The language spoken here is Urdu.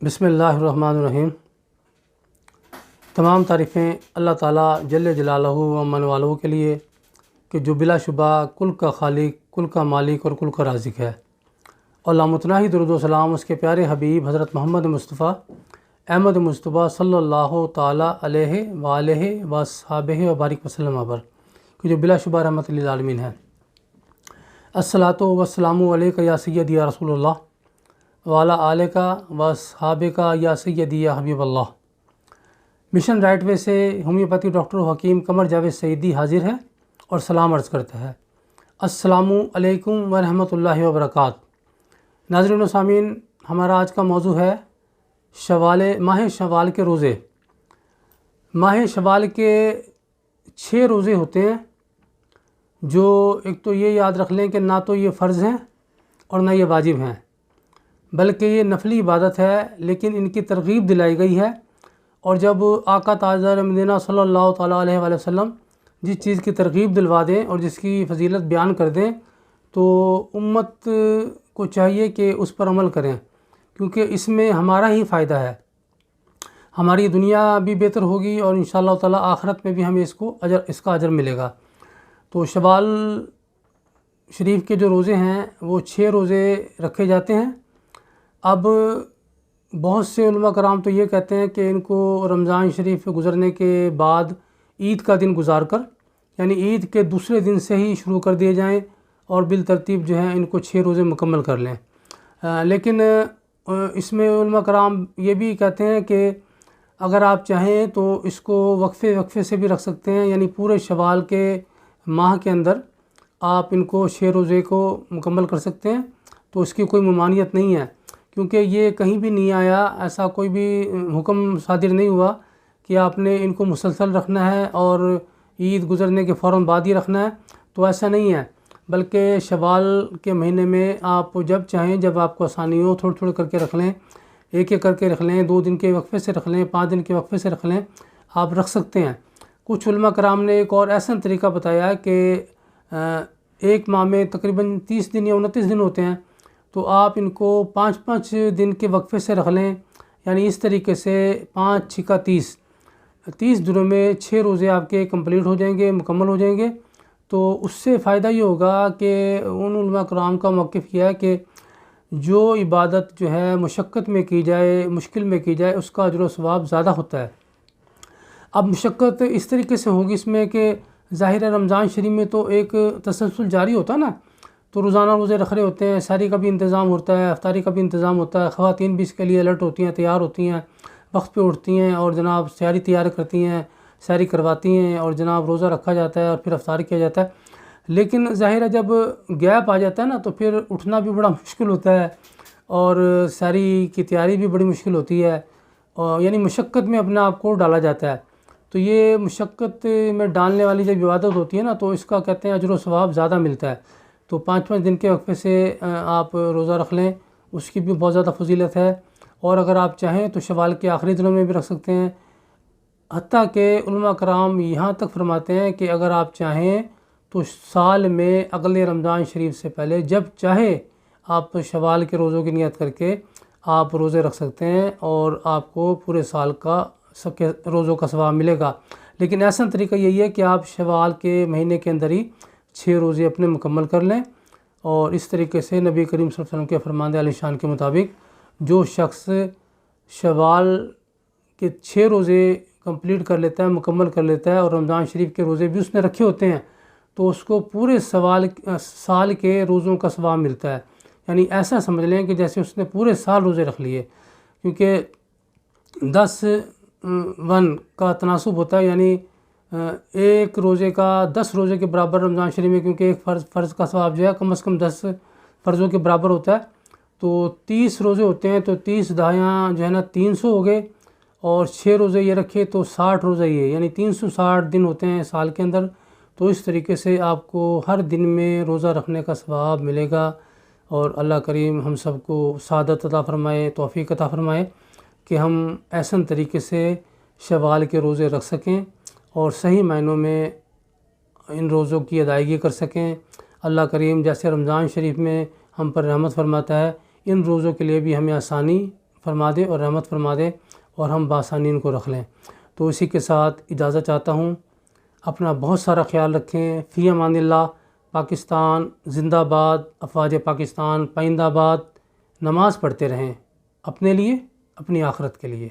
بسم اللہ الرحمن الرحیم۔ تمام تعریفیں اللہ تعالیٰ جل جلالہ و من والہ کے لیے کہ جو بلا شبہ کل کا خالق، کل کا مالک اور کل کا رازق ہے، اور لامتناہی درود و سلام اس کے پیارے حبیب حضرت محمد مصطفیٰ احمد مصطفیٰ صلی اللہ تعالیٰ علیہ وآلہ وصحبہ وبارک وسلم پر کہ جو بلا شبہ رحمت للعالمین ہے۔ الصلاۃ والسلام علیک یا سیدی یا رسول اللہ وعلی آلک واصحابک یا سیدی یا حبیب اللہ۔ مشن رائٹ وے سے ہومیوپیتھی ڈاکٹر حکیم قمر جاوید سعیدی حاضر ہے اور سلام عرض کرتا ہے۔ السلام علیکم ورحمۃ اللہ وبرکاتہ۔ ناظرین و سامعین، ہمارا آج کا موضوع ہے ماہ شوال کے روزے۔ ماہ شوال کے 6 روزے ہوتے ہیں، جو ایک تو یہ یاد رکھ لیں کہ نہ تو یہ فرض ہیں اور نہ یہ واجب ہیں، بلکہ یہ نفلی عبادت ہے، لیکن ان کی ترغیب دلائی گئی ہے۔ اور جب آقا تاجدار مدینہ صلی اللہ تعالیٰ علیہ وآلہ وسلم جس چیز کی ترغیب دلوا دیں اور جس کی فضیلت بیان کر دیں تو امت کو چاہیے کہ اس پر عمل کریں، کیونکہ اس میں ہمارا ہی فائدہ ہے، ہماری دنیا بھی بہتر ہوگی اور انشاءاللہ تعالیٰ آخرت میں بھی ہمیں اس کا اجر ملے گا۔ تو شوال شریف کے جو روزے ہیں وہ 6 روزے رکھے جاتے ہیں۔ اب بہت سے علماء کرام تو یہ کہتے ہیں کہ ان کو رمضان شریف گزرنے کے بعد عید کا دن گزار کر، یعنی عید کے دوسرے دن سے ہی شروع کر دیے جائیں اور بالترتیب جو ہے ان کو 6 روزے مکمل کر لیں۔ لیکن اس میں علماء کرام یہ بھی کہتے ہیں کہ اگر آپ چاہیں تو اس کو وقفے سے بھی رکھ سکتے ہیں، یعنی پورے شوال کے ماہ کے اندر آپ ان کو 6 روزے کو مکمل کر سکتے ہیں، تو اس کی کوئی ممانعت نہیں ہے، کیونکہ یہ کہیں بھی نہیں آیا، ایسا کوئی بھی حکم صادر نہیں ہوا کہ آپ نے ان کو مسلسل رکھنا ہے اور عید گزرنے کے فوراً بعد ہی رکھنا ہے، تو ایسا نہیں ہے، بلکہ شوال کے مہینے میں آپ جب چاہیں، جب آپ کو آسانی ہو، تھوڑے کر کے رکھ لیں، ایک کر کے رکھ لیں، 2 دن کے وقفے سے رکھ لیں، 5 دن کے وقفے سے رکھ لیں، آپ رکھ سکتے ہیں۔ کچھ علماء کرام نے ایک اور ایسا طریقہ بتایا کہ ایک ماہ میں تقریباً 30 دن یا 29 دن ہوتے ہیں، تو آپ ان کو 5 دن کے وقفے سے رکھ لیں، یعنی اس طریقے سے 5 6 کا 30 دنوں میں 6 روزے آپ کے کمپلیٹ ہو جائیں گے، مکمل ہو جائیں گے۔ تو اس سے فائدہ یہ ہوگا کہ ان علماء کرام کا موقف یہ ہے کہ جو عبادت جو ہے مشقت میں کی جائے، مشکل میں کی جائے، اس کا اجر و ثواب زیادہ ہوتا ہے۔ اب مشقت اس طریقے سے ہوگی اس میں کہ ظاہر ہے رمضان شریف میں تو ایک تسلسل جاری ہوتا ہے نا، تو روزانہ روزے رکھ رہے ہوتے ہیں، سحری کا بھی انتظام ہوتا ہے، افطاری کا بھی انتظام ہوتا ہے، خواتین بھی اس کے لیے الرٹ ہوتی ہیں، تیار ہوتی ہیں، وقت پہ اٹھتی ہیں اور جناب سحری تیار کرتی ہیں، سحری کرواتی ہیں اور جناب روزہ رکھا جاتا ہے اور پھر افطار کیا جاتا ہے۔ لیکن ظاہر ہے جب گیپ آ جاتا ہے نا تو پھر اٹھنا بھی بڑا مشکل ہوتا ہے اور سحری کی تیاری بھی بڑی مشکل ہوتی ہے، اور یعنی مشقت میں اپنے آپ کو ڈالا جاتا ہے۔ تو یہ مشقت میں ڈالنے والی جب عبادت ہوتی ہے نا تو اس کا کہتے ہیں اجر و ثواب زیادہ ملتا ہے۔ تو 5 دن کے وقفے سے آپ روزہ رکھ لیں، اس کی بھی بہت زیادہ فضیلت ہے، اور اگر آپ چاہیں تو شوال کے آخری دنوں میں بھی رکھ سکتے ہیں۔ حتیٰ کہ علماء کرام یہاں تک فرماتے ہیں کہ اگر آپ چاہیں تو سال میں اگلے رمضان شریف سے پہلے جب چاہے آپ شوال کے روزوں کی نیت کر کے آپ روزے رکھ سکتے ہیں اور آپ کو پورے سال کا روزوں کا ثواب ملے گا۔ لیکن ایسا طریقہ یہی ہے کہ آپ شوال کے مہینے کے اندر ہی 6 روزے اپنے مکمل کر لیں، اور اس طریقے سے نبی کریم صلی اللہ علیہ وسلم کے فرمان عالی شان کے مطابق جو شخص شوال کے 6 روزے کمپلیٹ کر لیتا ہے، مکمل کر لیتا ہے، اور رمضان شریف کے روزے بھی اس نے رکھے ہوتے ہیں، تو اس کو پورے سال کے روزوں کا ثواب ملتا ہے۔ یعنی ایسا سمجھ لیں کہ جیسے اس نے پورے سال روزے رکھ لیے، کیونکہ 10 کا تناسب ہوتا ہے، یعنی ایک روزے کا 10 روزے کے برابر رمضان شریف میں، کیونکہ ایک فرض کا ثواب جو ہے کم از کم 10 فرضوں کے برابر ہوتا ہے، تو 30 روزے ہوتے ہیں، تو 30 دہائیاں جو ہے نا 300 ہو گئے، اور 6 روزے یہ رکھے تو 60 روزہ یہ، یعنی 360 دن ہوتے ہیں سال کے اندر۔ تو اس طریقے سے آپ کو ہر دن میں روزہ رکھنے کا ثواب ملے گا، اور اللہ کریم ہم سب کو سعادت عطا فرمائے، توفیق عطا فرمائے کہ ہم ایسن طریقے سے شوال کے روزے رکھ سکیں اور صحیح معنوں میں ان روزوں کی ادائیگی کر سکیں۔ اللہ کریم جیسے رمضان شریف میں ہم پر رحمت فرماتا ہے، ان روزوں کے لیے بھی ہمیں آسانی فرما دے اور رحمت فرما دے اور ہم بآسانی ان کو رکھ لیں۔ تو اسی کے ساتھ اجازت چاہتا ہوں، اپنا بہت سارا خیال رکھیں۔ فی امان اللہ۔ پاکستان زندہ باد، افواج پاکستان پائندہ باد۔ نماز پڑھتے رہیں، اپنے لیے، اپنی آخرت کے لیے۔